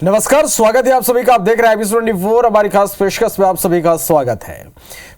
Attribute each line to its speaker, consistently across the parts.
Speaker 1: नमस्कार, स्वागत है आप सभी का। आप देख रहे हैं एबीसी 24। हमारी खास पेशकश में आप सभी का स्वागत है।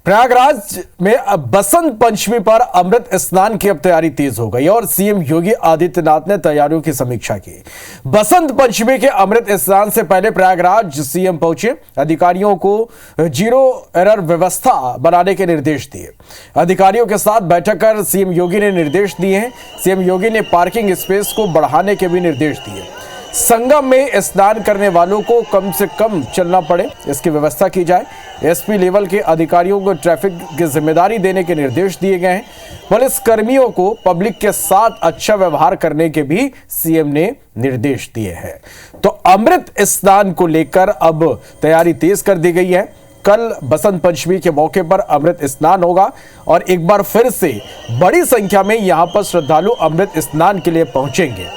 Speaker 1: प्रयागराज में बसंत पंचमी पर अमृत स्नान की अब तैयारी तेज हो गई और सीएम योगी आदित्यनाथ ने तैयारियों की समीक्षा की। बसंत पंचमी के अमृत स्नान से पहले प्रयागराज सीएम पहुंचे, अधिकारियों को जीरो एरर व्यवस्था बनाने के निर्देश दिए। अधिकारियों के साथ बैठक कर सीएम योगी ने निर्देश दिए हैं। सीएम योगी ने पार्किंग स्पेस को बढ़ाने के भी निर्देश दिए। संगम में स्नान करने वालों को कम से कम चलना पड़े, इसकी व्यवस्था की जाए। एसपी लेवल के अधिकारियों को ट्रैफिक की जिम्मेदारी देने के निर्देश दिए गए हैं। पुलिस कर्मियों को पब्लिक के साथ अच्छा व्यवहार करने के भी सीएम ने निर्देश दिए हैं। तो अमृत स्नान को लेकर अब तैयारी तेज कर दी गई है। कल बसंत पंचमी के मौके पर अमृत स्नान होगा और एक बार फिर से बड़ी संख्या में यहां पर श्रद्धालु अमृत स्नान के लिए पहुंचेंगे।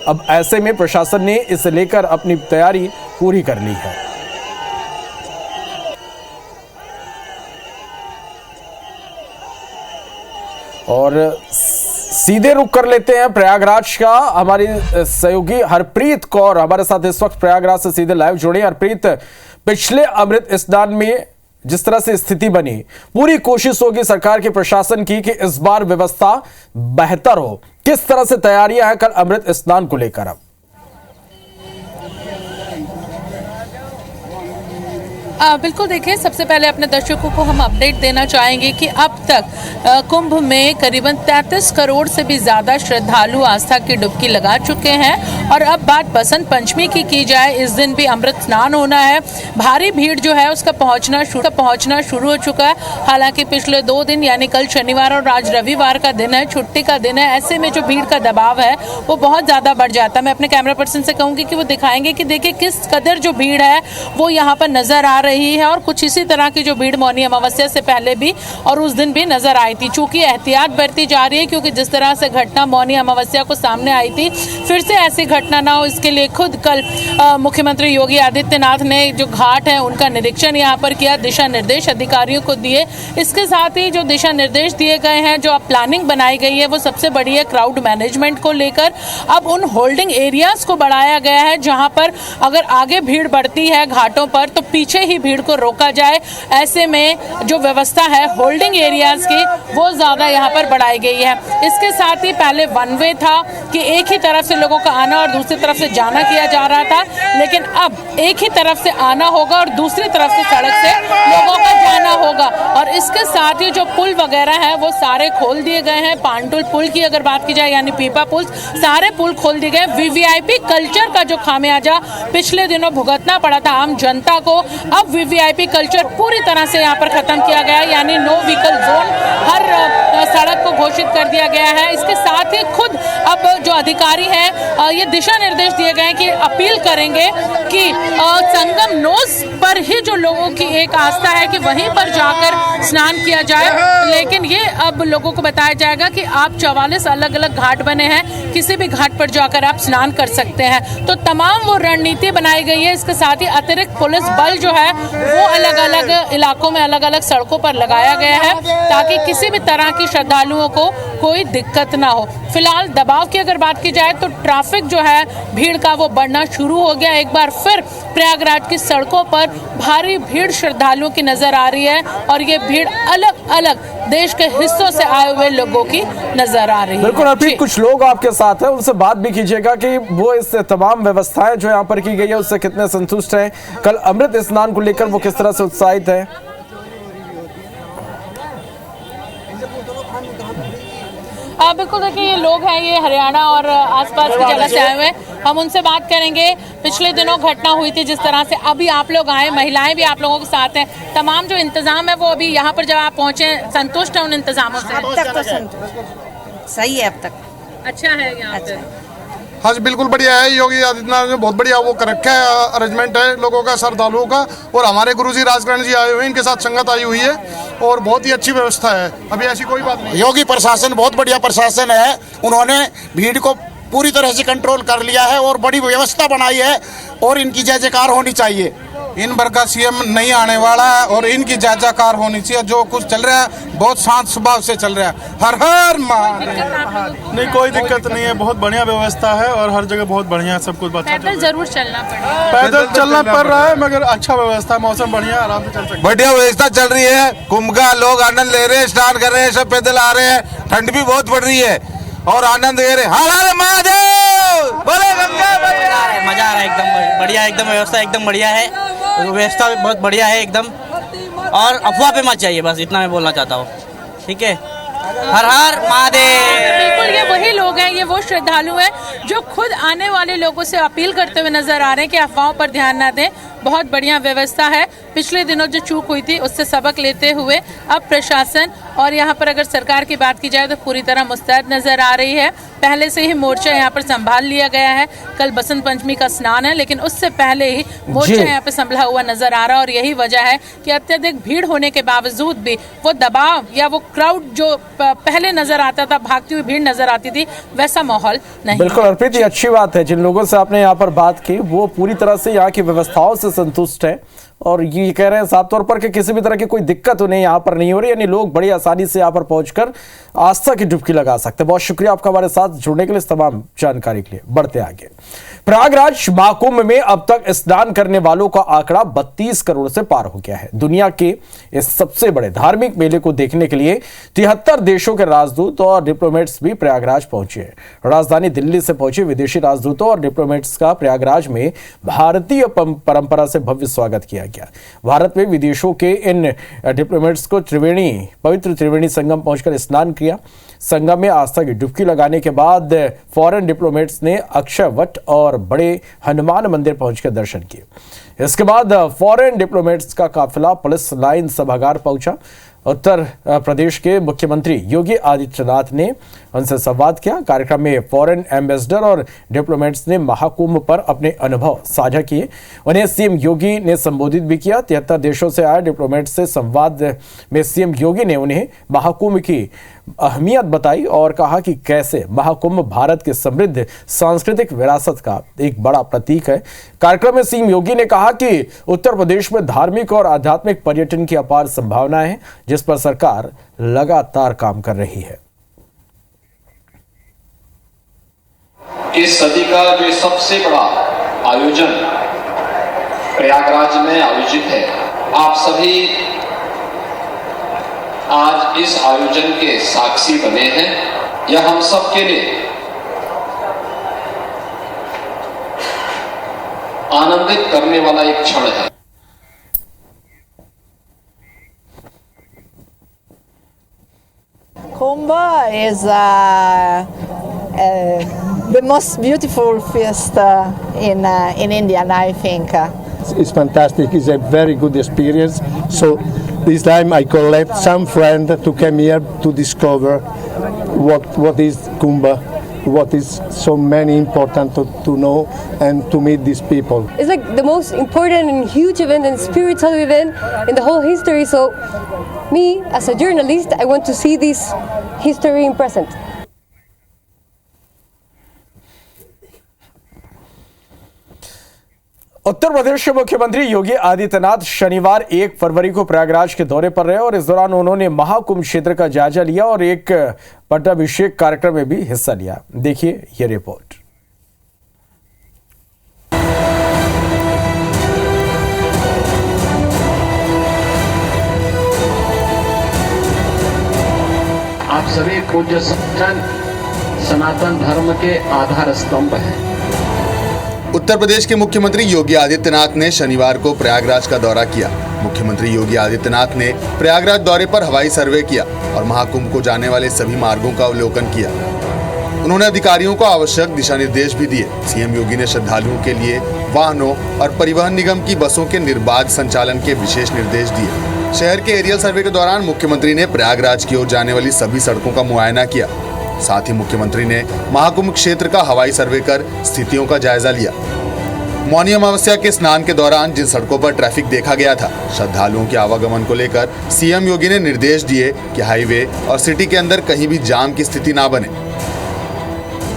Speaker 1: अब ऐसे में प्रशासन ने इसे लेकर अपनी तैयारी पूरी कर ली है। और सीधे रुख कर लेते हैं प्रयागराज का। हमारी सहयोगी हरप्रीत कौर हमारे साथ इस वक्त प्रयागराज से सीधे लाइव जुड़े। हरप्रीत, पिछले अमृत स्नान में जिस तरह से स्थिति बनी, पूरी कोशिश होगी सरकार के प्रशासन की कि इस बार व्यवस्था बेहतर हो। किस तरह से तैयारियां हैं कल अमृत स्नान को लेकर? अब
Speaker 2: बिल्कुल, देखिए, सबसे पहले अपने दर्शकों को हम अपडेट देना चाहेंगे कि अब तक कुंभ में करीबन 33 करोड़ से भी ज़्यादा श्रद्धालु आस्था की डुबकी लगा चुके हैं। और अब बात बसंत पंचमी की जाए, इस दिन भी अमृत स्नान होना है। भारी भीड़ जो है उसका पहुंचना शुरू हो चुका है। हालांकि पिछले 2 दिन यानी कल शनिवार और आज रविवार का दिन है, छुट्टी का दिन है। ऐसे में जो भीड़ का दबाव है वो बहुत ज़्यादा बढ़ जाता है। मैं अपने कैमरा पर्सन से कहूँगी कि वो दिखाएंगे कि देखिए किस कदर जो भीड़ है वो यहाँ पर नजर आ रही है। और कुछ इसी तरह की जो भीड़ मौनी अमावस्या से पहले भी और उस दिन भी नजर आई थी। चूंकि एहतियात बरती जा रही है, क्योंकि जिस तरह से घटना मौनी अमावस्या को सामने आई थी, फिर से ऐसी घटना ना हो, इसके लिए खुद कल मुख्यमंत्री योगी आदित्यनाथ ने जो घाट है उनका निरीक्षण यहाँ पर किया, दिशा निर्देश अधिकारियों को दिए। इसके साथ ही जो दिशा निर्देश दिए गए हैं, जो अब प्लानिंग बनाई गई है, वो सबसे बड़ी है क्राउड मैनेजमेंट को लेकर। अब उन होल्डिंग एरियाज को बढ़ाया गया है जहां पर अगर आगे भीड़ बढ़ती है घाटों पर तो पीछे ही भीड़ को रोका जाए। ऐसे में जो व्यवस्था है होल्डिंग एरियाज की वो ज्यादा यहाँ पर बढ़ाई गई है। इसके साथ ही पहले वन वे था कि एक ही तरफ से लोगों का आना और दूसरी तरफ से जाना किया जा रहा था, लेकिन अब एक ही तरफ से आना होगा और दूसरी तरफ से सड़क से लोगों का जाना होगा। और इसके साथ ही जो पुल वगैरह है वो सारे खोल दिए गए हैं। पांटुल पुल की अगर बात की जाए यानी पीपा पुल, सारे पुल खोल दिए गए। वीवीआईपी कल्चर का जो खामियाजा पिछले दिनों भुगतना पड़ा था आम जनता को, अब वीवीआईपी कल्चर पूरी तरह से यहाँ पर खत्म किया गया है, यानी नो व्हीकल जोन हर सड़क को घोषित कर दिया गया है। इसके साथ ही खुद अब जो अधिकारी हैं ये दिशा निर्देश दिए गए हैं कि अपील करेंगे कि संगम नोज पर ही जो लोगों की एक आस्था है कि वहीं पर जाकर स्नान किया जाए। लेकिन ये अब लोगों को बताया जाएगा कि आप 44 अलग अलग घाट बने हैं, किसी भी घाट पर जाकर आप स्नान कर सकते हैं। तो तमाम वो रणनीति बनाई गई है। इसके साथ ही अतिरिक्त पुलिस बल जो है वो अलग अलग इलाकों में अलग अलग सड़कों पर लगाया गया है ताकि किसी भी तरह की श्रद्धालुओं को कोई दिक्कत ना हो। फिलहाल दबाव की अगर बात की जाए तो ट्रैफिक जो है भीड़ का वो बढ़ना शुरू हो गया। एक बार फिर प्रयागराज की सड़कों पर भारी भीड़ श्रद्धालुओं की नजर आ रही है और ये भीड़ अलग अलग देश के हिस्सों से आए हुए लोगों की नजर आ रही है।
Speaker 1: बिल्कुल हरप्रीत, कुछ लोग आपके साथ हैं, उनसे बात भी कीजिएगा कि वो इस तमाम व्यवस्थाएं जो यहाँ पर की गई है उससे कितने संतुष्ट हैं। कल अमृत स्नान को लेकर वो किस तरह से उत्साहित है?
Speaker 2: बिल्कुल, देखिए ये लोग हैं, ये हरियाणा और आसपास की जगह से आए हुए हैं। हम उनसे बात करेंगे। पिछले दिनों घटना हुई थी जिस तरह से, अभी आप लोग आए, महिलाएं भी आप लोगों के साथ हैं, तमाम जो इंतजाम है वो अभी यहाँ पर जब आप पहुंचे संतुष्ट है उन इंतजामों से?
Speaker 3: अब तक तो संतुष्ट सही है, अब तक
Speaker 2: अच्छा है यहाँ पे।
Speaker 4: हाँ जी, बिल्कुल बढ़िया है। योगी आदित्यनाथ ने बहुत बढ़िया वो कर रखा है, अरेंजमेंट है लोगों का, श्रद्धालुओं का। और हमारे गुरुजी राजकरण जी आए हुए हैं, इनके साथ संगत आई हुई है और बहुत ही अच्छी व्यवस्था है। अभी ऐसी कोई बात नहीं।
Speaker 5: योगी प्रशासन बहुत बढ़िया प्रशासन है, उन्होंने भीड़ को पूरी तरह से कंट्रोल कर लिया है और बड़ी व्यवस्था बनाई है और इनकी जय जयकार होनी चाहिए।
Speaker 6: इन बार का सीएम नहीं आने वाला है और इनकी जायजाकार होनी चाहिए। जो कुछ चल रहा है बहुत शांत स्वभाव से चल रहा है। हर हर महादेव।
Speaker 7: नहीं, कोई दिक्कत नहीं है, बहुत बढ़िया व्यवस्था है और हर जगह बहुत बढ़िया है, सब कुछ अच्छा चल रहा है।
Speaker 2: जरूर चलना पड़ेगा,
Speaker 7: पैदल चलना पड़ रहा है मगर अच्छा व्यवस्था, मौसम बढ़िया, आराम से चल सकते हैं।
Speaker 8: बढ़िया व्यवस्था चल रही है, कुंभ का लोग आनंद ले रहे हैं, स्नान कर रहे हैं, सब पैदल आ रहे हैं, ठंड भी बहुत पड़ रही है और आनंद ले रहे हैं। हर हर महादेव, बोले गंगा मैया।
Speaker 9: मजा आ रहा है, एकदम बढ़िया, एकदम व्यवस्था एकदम बढ़िया है, व्यवस्था बहुत बढ़िया है एकदम। और अफवाह पे मत चाहिए, बस इतना मैं बोलना चाहता हूँ। ठीक है, हर हर महादेव।
Speaker 2: बिल्कुल, ये वही लोग हैं, ये वो श्रद्धालु हैं जो खुद आने वाले लोगों से अपील करते हुए नजर आ रहे हैं कि अफवाहों पर ध्यान ना दें। बहुत बढ़िया व्यवस्था है। पिछले दिनों जो चूक हुई थी उससे सबक लेते हुए अब प्रशासन और यहाँ पर अगर सरकार की बात की जाए तो पूरी तरह मुस्तैद नजर आ रही है। पहले से ही मोर्चा यहाँ पर संभाल लिया गया है। कल बसंत पंचमी का स्नान है, लेकिन उससे पहले ही मोर्चा यहाँ पे संभला हुआ नजर आ रहा है और यही वजह है कि अत्यधिक भीड़ होने के बावजूद भी वो दबाव या वो क्राउड जो पहले नजर आता था, भागती हुई भीड़ नजर आती थी, वैसा माहौल नहीं।
Speaker 1: बिल्कुल अर्पित, ये अच्छी बात है। जिन लोगों से आपने यहाँ पर बात की वो पूरी तरह से यहाँ की व्यवस्थाओं से संतुष्ट है और ये कह रहे हैं साफ तौर पर कि किसी भी तरह की कोई दिक्कत उन्हें यहाँ पर नहीं हो रही, यानी लोग बड़ी आसानी से यहाँ पर पहुंचकर आस्था की डुबकी लगा सकते हैं। बहुत शुक्रिया आपका हमारे साथ जुड़ने के लिए, इस तमाम जानकारी के लिए। बढ़ते आगे, प्रयागराज महाकुंभ में अब तक स्नान करने वालों का आंकड़ा 32 करोड़ से पार हो गया है। दुनिया के इस सबसे बड़े धार्मिक मेले को देखने के लिए 73 देशों के राजदूत और डिप्लोमेट्स भी प्रयागराज पहुंचे हैं। राजधानी दिल्ली से पहुंचे विदेशी राजदूतों और डिप्लोमेट्स का प्रयागराज में भारतीय परंपरा से भव्य स्वागत किया गया। भारत में विदेशों के इन डिप्लोमेट्स को पवित्र त्रिवेणी संगम पहुंचकर स्नान किया। संगम में आस्था की डुबकी लगाने के बाद फॉरेन डिप्लोमेट्स ने अक्षय वट और बड़े हनुमान मंदिर पहुंचकर दर्शन किए। इसके बाद फॉरेन डिप्लोमेट्स का काफिला पुलिस लाइन सभागार पहुंचा। उत्तर प्रदेश के मुख्यमंत्री योगी आदित्यनाथ ने उनसे संवाद किया। कार्यक्रम में फॉरेन एम्बेसडर और डिप्लोमेट्स ने महाकुंभ पर अपने अनुभव साझा किए। उन्हें सीएम योगी ने संबोधित भी किया। 73 देशों से आए डिप्लोमेट्स से संवाद में सीएम योगी ने उन्हें महाकुंभ की अहमियत बताई और कहा कि कैसे महाकुंभ भारत के समृद्ध सांस्कृतिक विरासत का एक बड़ा प्रतीक है। कार्यक्रम में सीएम योगी ने कहा कि उत्तर प्रदेश में धार्मिक और आध्यात्मिक पर्यटन की अपार संभावनाएं हैं, जिस पर सरकार लगातार काम कर रही है।
Speaker 10: इस सदी का जो सबसे बड़ा आयोजन प्रयागराज में आयोजित है, आप सभी आज इस आयोजन के साक्षी बने हैं। यह हम सब के लिए आनंदित करने वाला एक क्षण है।
Speaker 3: Kumbh is the most beautiful feast in India, I think.
Speaker 11: It's fantastic. It's a very good experience. So this time I collect some friends to come here to discover what is Kumbh, what is so many important to know and to meet these people.
Speaker 12: It's like the most important and huge event and spiritual event in the whole history. So me, as a journalist, I want to see this history in present.
Speaker 1: Uttar Pradesh के मुख्यमंत्री योगी आदित्यनाथ शनिवार 1 फरवरी को प्रयागराज के दौरे पर रहे और इस दौरान उन्होंने महाकुंभ क्षेत्र का जायजा लिया और एक पट्टाभिषेक कार्यक्रम में भी हिस्सा लिया। देखिए ये रिपोर्ट।
Speaker 10: आप सभी पूज्य सनातन धर्म के आधार स्तंभ हैं।
Speaker 13: उत्तर प्रदेश के मुख्यमंत्री योगी आदित्यनाथ ने शनिवार को प्रयागराज का दौरा किया। मुख्यमंत्री योगी आदित्यनाथ ने प्रयागराज दौरे पर हवाई सर्वे किया और महाकुंभ को जाने वाले सभी मार्गों का अवलोकन किया। उन्होंने अधिकारियों को आवश्यक दिशा निर्देश भी दिए। सीएम योगी ने श्रद्धालुओं के लिए वाहनों और परिवहन निगम की बसों के निर्बाध संचालन के विशेष निर्देश दिए। शहर के एरियल सर्वे के दौरान मुख्यमंत्री ने प्रयागराज की ओर जाने वाली सभी सड़कों का मुआयना किया। साथ ही मुख्यमंत्री ने महाकुंभ क्षेत्र का हवाई सर्वे कर स्थितियों का जायजा लिया। मौनी अमावस्या के स्नान के दौरान जिन सड़कों पर ट्रैफिक देखा गया था, श्रद्धालुओं के आवागमन को लेकर सीएम योगी ने निर्देश दिए कि हाईवे और सिटी के अंदर कहीं भी जाम की स्थिति ना बने।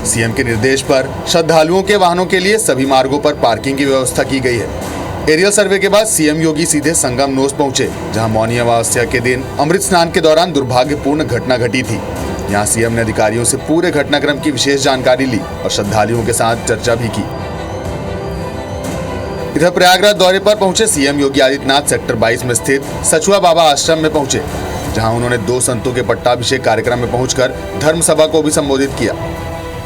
Speaker 13: सीएम के निर्देश पर श्रद्धालुओं के वाहनों के लिए सभी मार्गों पर पार्किंग की व्यवस्था की गई है। एरियल सर्वे के बाद सीएम योगी सीधे संगम नोस पहुंचे, जहां मौनी अमावस्या के दिन अमृत स्नान के दौरान दुर्भाग्यपूर्ण घटना घटी थी। यहां सीएम ने अधिकारियों से पूरे घटनाक्रम की विशेष जानकारी ली और श्रद्धालुओं के साथ चर्चा भी की। इधर प्रयागराज दौरे पर पहुंचे सीएम योगी आदित्यनाथ सेक्टर 22 में स्थित सचुआ बाबा आश्रम में पहुंचे, जहां उन्होंने 2 संतों के पट्टाभिषेक कार्यक्रम में पहुंचकर धर्म सभा को भी संबोधित किया।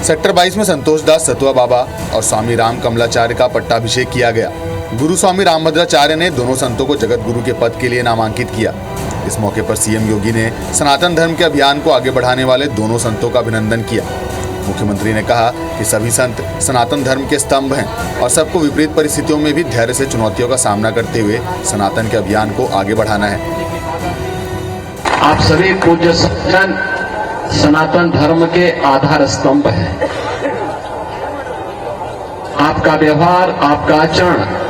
Speaker 13: सेक्टर 22 में संतोष दास सतुआ बाबा और स्वामी राम कमलाचार्य का पट्टाभिषेक किया गया। गुरु स्वामी रामभद्राचार्य ने दोनों संतों को जगत गुरु के पद के लिए नामांकित किया। इस मौके पर सीएम योगी ने सनातन धर्म के अभियान को आगे बढ़ाने वाले दोनों संतों का अभिनंदन किया। मुख्यमंत्री ने कहा कि सभी संत सनातन धर्म के स्तंभ हैं और सबको विपरीत परिस्थितियों में भी धैर्य से चुनौतियों का सामना करते हुए सनातन के अभियान को आगे बढ़ाना है।
Speaker 10: आप सभी पूज्य सज्जन सनातन धर्म के आधार स्तंभ हैं। आपका व्यवहार, आपका आचरण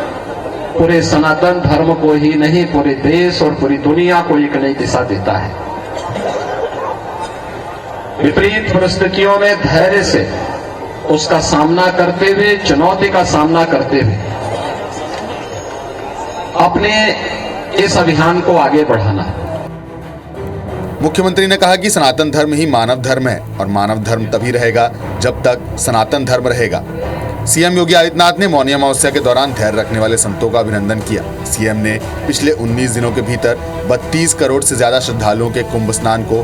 Speaker 10: पूरे सनातन धर्म को ही नहीं, पूरे देश और पूरी दुनिया को एक नई दिशा देता है। विपरीत परिस्थितियों में धैर्य से उसका सामना करते हुए, चुनौती का सामना करते हुए अपने इस अभियान को आगे बढ़ाना है।
Speaker 13: मुख्यमंत्री ने कहा कि सनातन धर्म ही मानव धर्म है और मानव धर्म तभी रहेगा जब तक सनातन धर्म रहेगा। सीएम योगी आदित्यनाथ ने मौनी अमावस्या के दौरान धैर्य रखने वाले संतों का अभिनंदन किया। सीएम ने पिछले 19 दिनों के भीतर 32 करोड़ से ज्यादा श्रद्धालुओं के कुंभ स्नान को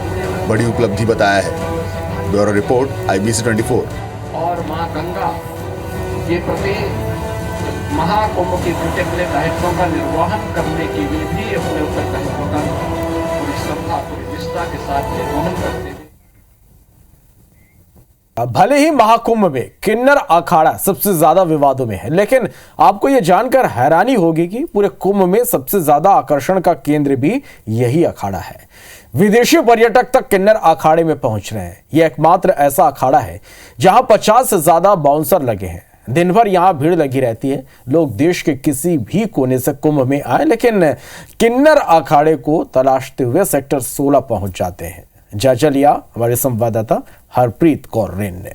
Speaker 13: बड़ी उपलब्धि बताया है। Bureau report IBC 24।
Speaker 10: और मां गंगा के प्रति महाकुंभ की अपने दायित्वों का निर्वहन करने के लिए भी अपने उत्तरदायित्वों का पूरी श्रद्धा, पूरी निष्ठा के साथ निर्वहन करते हैं।
Speaker 1: भले ही महाकुंभ में किन्नर अखाड़ा सबसे ज्यादा विवादों में है, लेकिन आपको यह जानकर हैरानी होगी कि पूरे कुंभ में सबसे ज्यादा आकर्षण का केंद्र भी यही अखाड़ा है। विदेशी पर्यटक तक किन्नर अखाड़े में पहुंच रहे हैं। यह एकमात्र ऐसा अखाड़ा है जहां 50 से ज्यादा बाउंसर लगे हैं। दिन भर यहां भीड़ लगी रहती है। लोग देश के किसी भी कोने से कुंभ में आए, लेकिन किन्नर अखाड़े को तलाशते हुए सेक्टर 16 पहुंच जाते हैं। जायजा लिया हमारे संवाददाता हरप्रीत कौर रेन ने।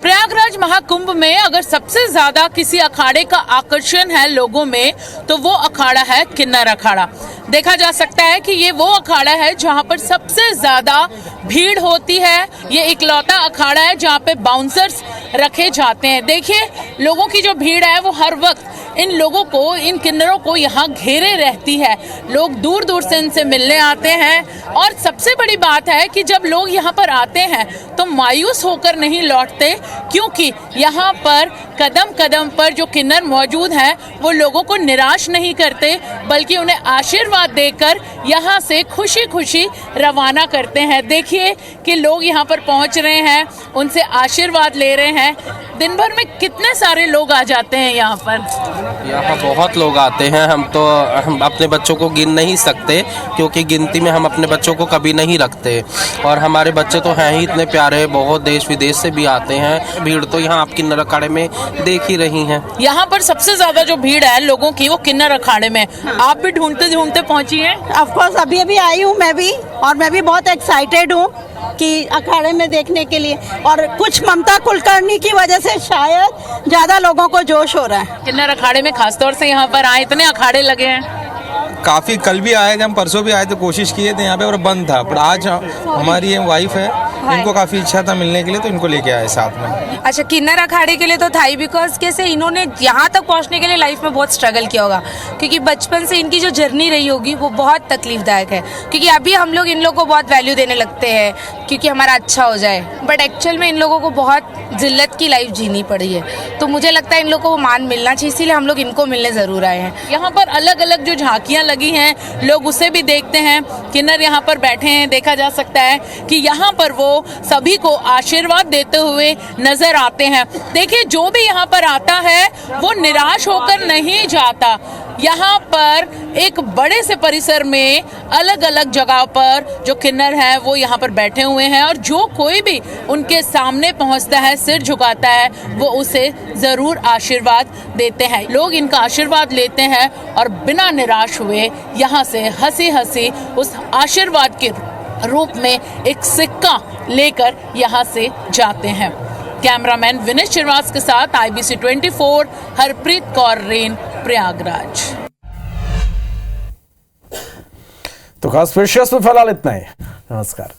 Speaker 2: प्रयागराज महाकुंभ में अगर सबसे ज्यादा किसी अखाड़े का आकर्षण है लोगों में, तो वो अखाड़ा है किन्नर अखाड़ा। देखा जा सकता है कि ये वो अखाड़ा है जहां पर सबसे ज्यादा भीड़ होती है। ये इकलौता अखाड़ा है जहां पे बाउंसर्स रखे जाते हैं। देखिए, लोगों की जो भीड़ है वो हर वक्त इन लोगों को, इन किन्नरों को यहाँ घेरे रहती है। लोग दूर दूर से इनसे मिलने आते हैं और सबसे बड़ी बात है कि जब लोग यहाँ पर आते हैं तो मायूस होकर नहीं लौटते, क्योंकि यहाँ पर कदम कदम पर जो किन्नर मौजूद हैं वो लोगों को निराश नहीं करते, बल्कि उन्हें आशीर्वाद देकर यहाँ से खुशी खुशी रवाना करते हैं। देखिए कि लोग यहाँ पर पहुँच रहे हैं, उनसे आशीर्वाद ले रहे हैं। दिन भर में कितने सारे लोग आ जाते हैं यहाँ पर?
Speaker 14: यहाँ बहुत लोग आते हैं। हम अपने बच्चों को गिन नहीं सकते, क्योंकि गिनती में हम अपने बच्चों को कभी नहीं रखते। और हमारे बच्चे तो हैं ही इतने प्यारे, बहुत देश विदेश से भी आते हैं। भीड़ तो यहाँ आप किन्नर अखाड़े में देख ही रही हैं।
Speaker 2: यहाँ पर सबसे ज्यादा जो भीड़ है लोगों की वो किन्नर अखाड़े में। आप भी ढूंढते ढूंढते पहुंची हैं?
Speaker 15: ऑफकोर्स अभी अभी आई हूँ मैं भी, और मैं भी बहुत एक्साइटेड हूँ कि अखाड़े में देखने के लिए। और कुछ ममता कुलकर्णी की वजह से शायद ज्यादा लोगों को जोश हो रहा है।
Speaker 2: किन्नर अखाड़े में खासतौर से यहाँ पर आए, इतने अखाड़े लगे हैं।
Speaker 16: काफ़ी कल भी आए थे हम, परसों भी आए थे, कोशिश किए थे यहाँ पे और बंद था। पर आज हमारी ये वाइफ है, इनको काफ़ी इच्छा था मिलने के लिए, तो इनको लेके आए साथ में।
Speaker 17: अच्छा, किन्नर अखाड़े के लिए तो था ही, बिकॉज कैसे इन्होंने यहाँ तक पहुँचने के लिए लाइफ में बहुत स्ट्रगल किया होगा, क्योंकि बचपन से इनकी जो जर्नी रही होगी वो बहुत तकलीफदायक है। क्योंकि अभी हम लोग इन लोगों को बहुत वैल्यू देने लगते हैं क्योंकि हमारा अच्छा हो जाए, बट एक्चुअल में इन लोगों को बहुत जिल्लत की लाइफ जीनी पड़ी है। तो मुझे लगता है इन लोगों को मान मिलना चाहिए, इसीलिए हम लोग इनको मिलने ज़रूर आए हैं।
Speaker 2: यहाँ पर अलग अलग जो झांकियाँ लगी हैं, लोग उसे भी देखते हैं। किन्नर यहाँ पर बैठे हैं, देखा जा सकता है कि यहाँ पर वो सभी को आशीर्वाद देते हुए नजर आते हैं। देखिए, जो भी यहाँ पर आता है वो निराश होकर नहीं जाता। यहाँ पर एक बड़े से परिसर में अलग अलग जगह पर जो किन्नर हैं वो यहाँ पर बैठे हुए हैं, और जो कोई भी उनके सामने पहुँचता है, सिर झुकाता है, वो उसे ज़रूर आशीर्वाद देते हैं। लोग इनका आशीर्वाद लेते हैं और बिना निराश हुए यहाँ से हंसी हंसी उस आशीर्वाद के रूप में एक सिक्का लेकर यहाँ से जाते हैं। कैमरामैन विनेश श्रीवास के साथ IBC 24 हरप्रीत कौर रेन, प्रयागराज।
Speaker 1: तो खास पेशकश में फिलहाल इतना ही। नमस्कार।